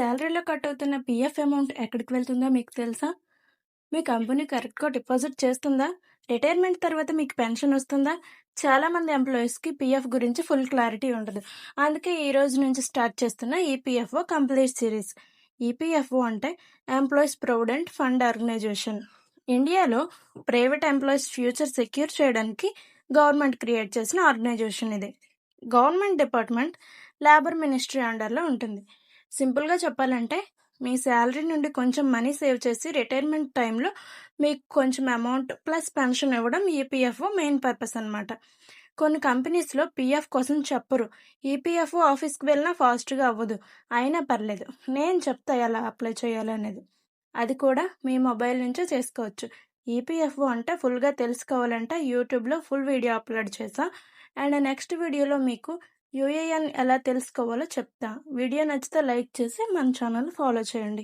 శాలరీలో cut అవుతున్న PF amount ఎక్కడికి వెళ్తుందో మీకు తెలుసా? మీ కంపెనీ కరెక్ట్‌గా డిపాజిట్ చేస్తుందా? రిటైర్మెంట్ తర్వాత మీకు పెన్షన్ వస్తుందా? చాలామంది ఎంప్లాయీస్‌కి పీఎఫ్ గురించి ఫుల్ క్లారిటీ ఉండదు. అందుకే ఈ రోజు నుంచి స్టార్ట్ చేస్తున్న ఈపీఎఫ్ఓ కంప్లీట్ సిరీస్. ఈపీఎఫ్ఓ అంటే ఎంప్లాయీస్ ప్రొవిడెంట్ ఫండ్ ఆర్గనైజేషన్. ఇండియాలో ప్రైవేట్ ఎంప్లాయీస్ ఫ్యూచర్ సెక్యూర్ చేయడానికి గవర్నమెంట్ క్రియేట్ చేసిన ఆర్గనైజేషన్ ఇది. గవర్నమెంట్ డిపార్ట్మెంట్ లేబర్ మినిస్ట్రీ అండర్లో ఉంటుంది. సింపుల్గా చెప్పాలంటే మీ శాలరీ నుండి కొంచెం మనీ సేవ్ చేసి రిటైర్మెంట్ టైంలో మీకు కొంచెం అమౌంట్ ప్లస్ పెన్షన్ ఇవ్వడం ఈపీఎఫ్ఓ మెయిన్ పర్పస్ అనమాట. కొన్ని కంపెనీస్లో పీఎఫ్ కోసం చెప్పరు. ఈపీఎఫ్ఓ ఆఫీస్కి వెళ్ళినా ఫాస్ట్గా అవ్వదు. అయినా పర్లేదు, నేను చెప్తా ఎలా అప్లై చేయాలి అనేది. అది కూడా మీ మొబైల్ నుంచే చేసుకోవచ్చు. ఈపీఎఫ్ఓ అంటే ఫుల్గా తెలుసుకోవాలంటే యూట్యూబ్లో ఫుల్ వీడియో అప్లోడ్ చేసా. అండ్ నెక్స్ట్ వీడియోలో మీకు యూఏఎన్ ఎలా తెలుసుకోవాలో చెప్తా. వీడియో నచ్చితే లైక్ చేసి మన ఛానల్ ఫాలో చేయండి.